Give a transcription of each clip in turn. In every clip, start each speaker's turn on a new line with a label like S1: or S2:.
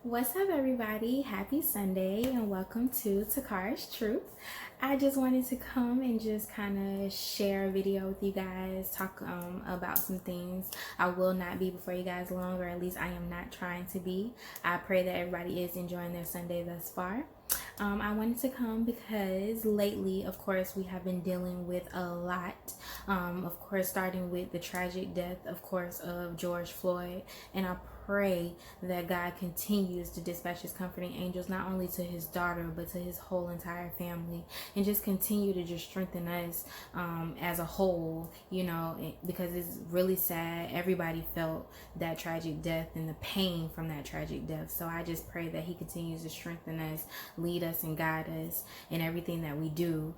S1: What's up, everybody? Happy Sunday and welcome to Takara's Truth. I just wanted to come and just kind of share a video with you guys, talk about some things. I will not be before you guys long, or at least I am not trying to be. I pray that everybody is enjoying their Sunday thus far. I wanted to come because lately, of course, we have been dealing with a lot. Of course, starting with the tragic death, of course, of George Floyd. And I pray that God continues to dispatch his comforting angels, not only to his daughter, but to his whole entire family, and just continue to just strengthen us as a whole, because it's really sad. Everybody felt that tragic death and the pain from that tragic death. So I just pray that he continues to strengthen us, lead us and guide us in everything that we do,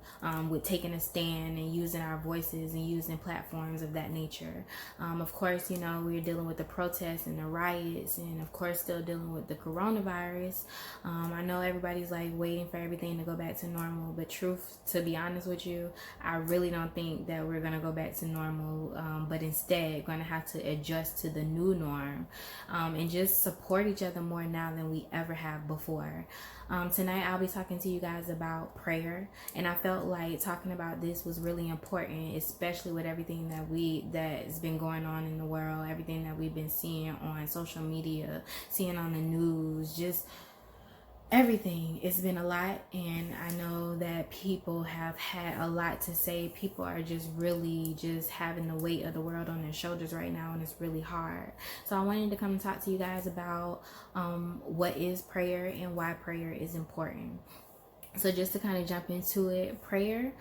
S1: with taking a stand and using our voices and using platforms of that nature. Of course, we're dealing with the protests and the riots, and of course still dealing with the coronavirus. I know everybody's like waiting for everything to go back to normal, but to be honest with you, I really don't think that we're gonna go back to normal, but instead gonna have to adjust to the new norm, and just support each other more now than we ever have before. Tonight I'll be talking to you guys about prayer, and I felt like talking about this was really important, especially with everything that's been going on in the world, everything that we've been seeing on social media, seeing on the news, just everything. It's been a lot, and I know that people have had a lot to say. People are just really just having the weight of the world on their shoulders right now, and it's really hard. So I wanted to come and talk to you guys about what is prayer and why prayer is important. So just to kind of jump into it, prayer,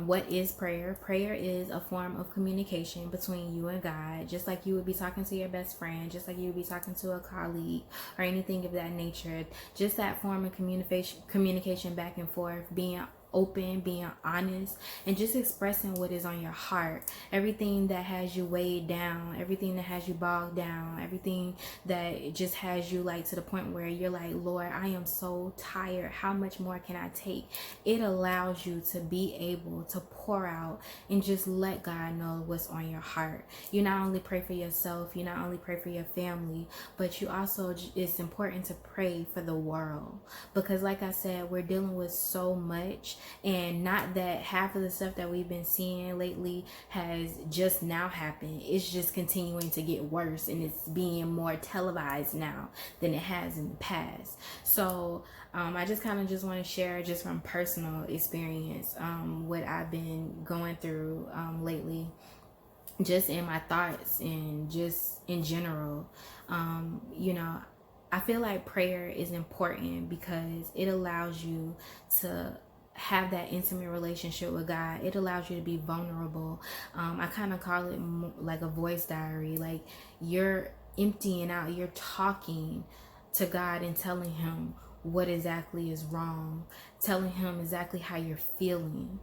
S1: what is prayer? Prayer is a form of communication between you and God, just like you would be talking to your best friend, just like you would be talking to a colleague or anything of that nature. Just that form of communication back and forth, being open, being honest, and just expressing what is on your heart. Everything that has you weighed down, everything that has you bogged down, everything that just has you like to the point where you're like, Lord, I am so tired. How much more can I take? It allows you to be able to pour out and just let God know what's on your heart. You not only pray for yourself, you not only pray for your family, but you also, it's important to pray for the world, because like I said, we're dealing with so much. And not that half of the stuff that we've been seeing lately has just now happened. It's just continuing to get worse, and it's being more televised now than it has in the past. So I just kind of just want to share just from personal experience what I've been going through lately, just in my thoughts and just in general. I feel like prayer is important because it allows you to have that intimate relationship with God. It allows you to be vulnerable. I kind of call it like a voice diary. Like you're emptying out, you're talking to God and telling him what exactly is wrong, telling him exactly how you're feeling.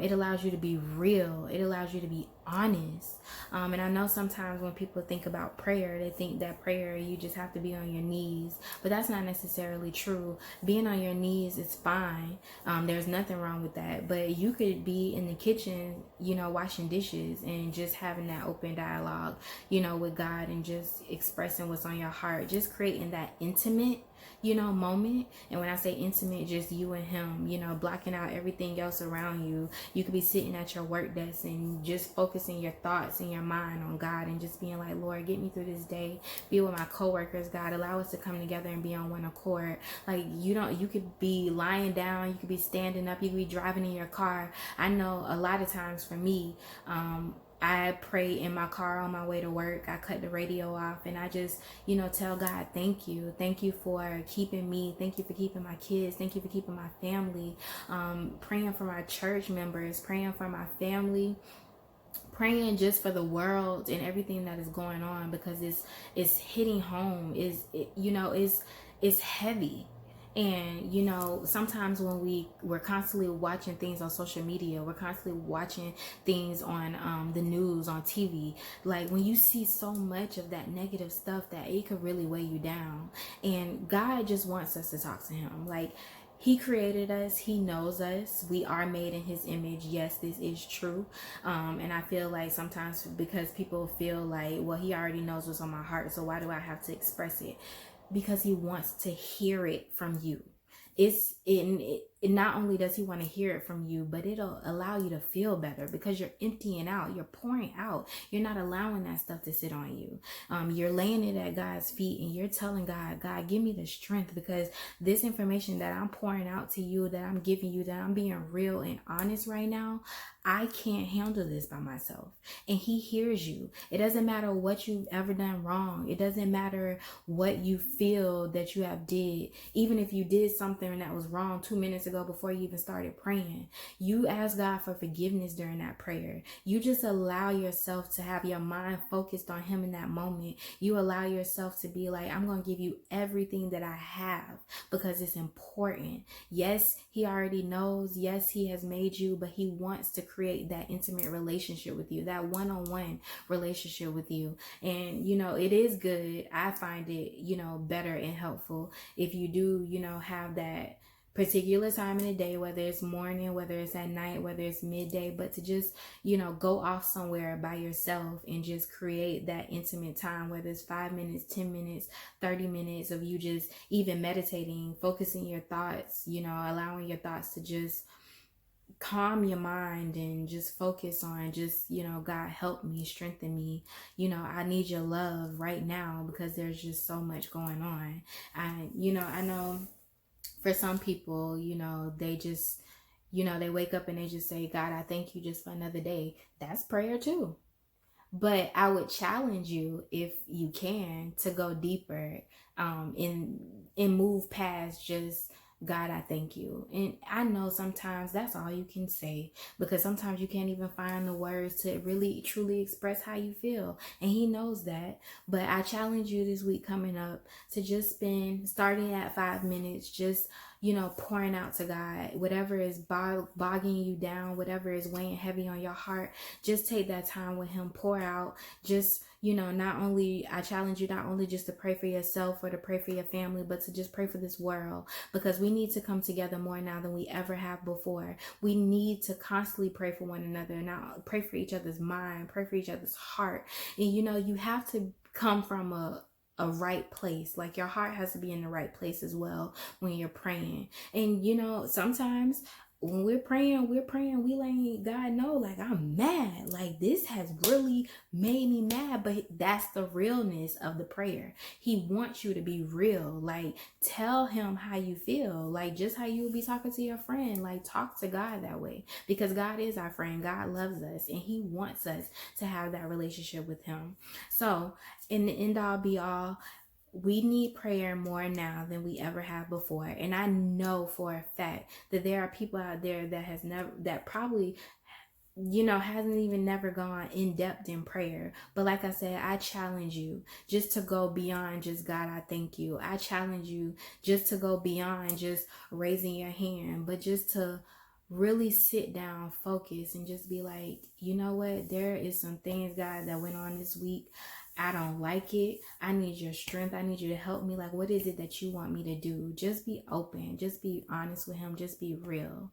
S1: It allows you to be real. It allows you to be honest. And I know sometimes when people think about prayer, they think that prayer, you just have to be on your knees, but that's not necessarily true. Being on your knees is fine. There's nothing wrong with that, but you could be in the kitchen, washing dishes and just having that open dialogue, with God, and just expressing what's on your heart, just creating that intimate moment. And when I say intimate, just you and him, blocking out everything else around you. You could be sitting at your work desk and just focusing your thoughts and your mind on God, and just being like, Lord, get me through this day. Be with my coworkers, God. Allow us to come together and be on one accord. Like you could be lying down, you could be standing up, you could be driving in your car. I know a lot of times for me, I pray in my car on my way to work. I cut the radio off and I just, tell God, thank you. Thank you for keeping me. Thank you for keeping my kids. Thank you for keeping my family. Praying for my church members, praying for my family, praying just for the world and everything that is going on, because it's hitting home. It's heavy. And sometimes when we're constantly watching things on social media, we're constantly watching things on the news, on TV, like when you see so much of that negative stuff, that it could really weigh you down. And God just wants us to talk to him. Like, he created us. He knows us. We are made in his image. Yes, this is true. And I feel like sometimes because people feel like, well, he already knows what's on my heart, so why do I have to express it? because he wants to hear it from you. It's in it, not only does he want to hear it from you, but it'll allow you to feel better because you're emptying out, you're pouring out, you're not allowing that stuff to sit on you. You're laying it at God's feet and you're telling God, God, give me the strength, because this information that I'm pouring out to you, that I'm giving you, that I'm being real and honest right now, I can't handle this by myself. And he hears you. It doesn't matter what you've ever done wrong. It doesn't matter what you feel that you have did. Even if you did something that was wrong 2 minutes ago before you even started praying, you ask God for forgiveness during that prayer. You just allow yourself to have your mind focused on him in that moment. You allow yourself to be like, I'm going to give you everything that I have because it's important. Yes, he already knows. Yes, he has made you, but he wants to create that intimate relationship with you, that one-on-one relationship with you. And, it is good. I find it, better and helpful if you do, have that particular time in the day, whether it's morning, whether it's at night, whether it's midday, but to just, go off somewhere by yourself and just create that intimate time, whether it's 5 minutes, 10 minutes, 30 minutes of you just even meditating, focusing your thoughts, allowing your thoughts to just calm your mind and just focus on just, God, help me, strengthen me. I need your love right now because there's just so much going on. I know for some people, they just, they wake up and they just say, God, I thank you just for another day. That's prayer too. But I would challenge you, if you can, to go deeper, and move past just, God, I thank you. And I know sometimes that's all you can say, because sometimes you can't even find the words to really truly express how you feel. And he knows that. But I challenge you this week coming up to just spend, starting at 5 minutes, just, pouring out to God, whatever is bogging you down, whatever is weighing heavy on your heart. Just take that time with him, pour out. Just, I challenge you not only just to pray for yourself or to pray for your family, but to just pray for this world, because we need to come together more now than we ever have before. We need to constantly pray for one another, now pray for each other's mind, pray for each other's heart. And you have to come from a right place. Like, your heart has to be in the right place as well when you're praying. And sometimes when we're praying, we letting God know, like, I'm mad. Like, this has really made me mad. But that's the realness of the prayer. He wants you to be real. Like, tell him how you feel. Like, just how you would be talking to your friend. Like, talk to God that way. Because God is our friend. God loves us. And he wants us to have that relationship with him. So, in the end all be all, we need prayer more now than we ever have before. And I know for a fact that there are people out there that probably, hasn't even never gone in depth in prayer. But like I said, I challenge you just to go beyond just, God, I thank you. I challenge you just to go beyond just raising your hand, but just to really sit down, focus, and just be like, you know what? There is some things, God, that went on this week. I don't like it. I need your strength. I need you to help me. Like, what is it that you want me to do? Just be open. Just be honest with him. Just be real.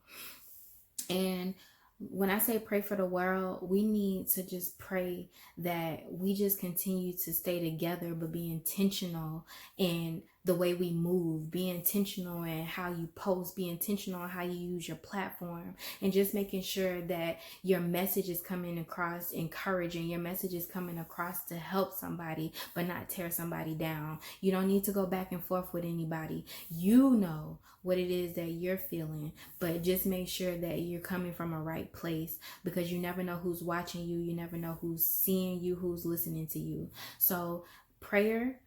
S1: And when I say pray for the world, we need to just pray that we just continue to stay together, but be intentional in the way we move, be intentional in how you post, be intentional in how you use your platform, and just making sure that your message is coming across encouraging, your message is coming across to help somebody, but not tear somebody down. You don't need to go back and forth with anybody. You know what it is that you're feeling, but just make sure that you're coming from a right place, because you never know who's watching you. You never know who's seeing you, who's listening to you. So prayer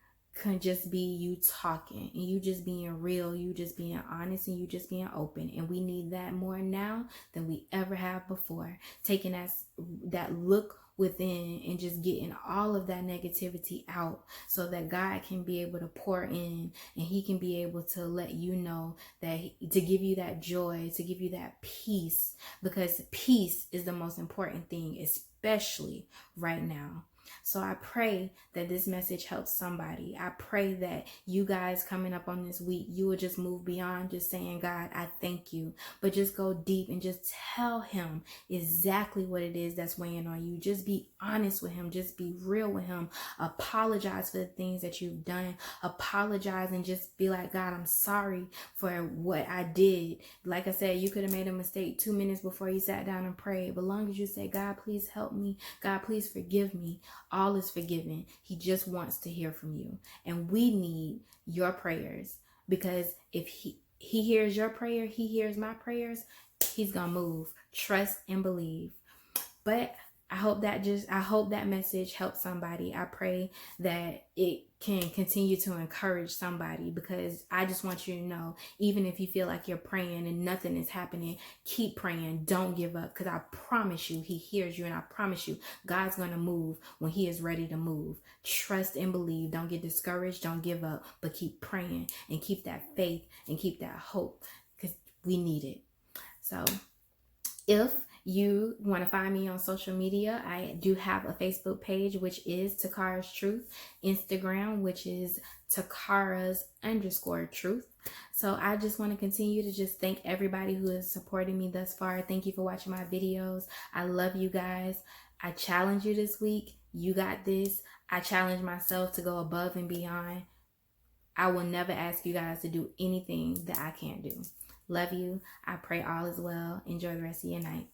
S1: can just be you talking and you just being real, you just being honest, and you just being open. And we need that more now than we ever have before. Taking that look within and just getting all of that negativity out, so that God can be able to pour in, and he can be able to let you know that, to give you that joy, to give you that peace, because peace is the most important thing, especially right now. So I pray that this message helps somebody. I pray that you guys coming up on this week, you will just move beyond just saying, God, I thank you, but just go deep and just tell him exactly what it is that's weighing on you. Just be honest with him. Just be real with him. Apologize for the things that you've done. Apologize and just be like, God, I'm sorry for what I did. Like I said, you could have made a mistake 2 minutes before you sat down and prayed. But long as you say, God, please help me. God, please forgive me. All is forgiven. He just wants to hear from you. And we need your prayers, because if he hears your prayer, he hears my prayers, he's going to move. Trust and believe. But I hope that message helps somebody. I pray that it can continue to encourage somebody, because I just want you to know, even if you feel like you're praying and nothing is happening, keep praying. Don't give up, because I promise you, he hears you, and I promise you, God's going to move when he is ready to move. Trust and believe. Don't get discouraged. Don't give up, but keep praying and keep that faith and keep that hope, because we need it. So if you want to find me on social media, I do have a Facebook page, which is Takara's Truth, Instagram, which is Takara's_truth. So I just want to continue to just thank everybody who has supported me thus far. Thank you for watching my videos. I love you guys. I challenge you this week. You got this. I challenge myself to go above and beyond. I will never ask you guys to do anything that I can't do. Love you. I pray all is well. Enjoy the rest of your night.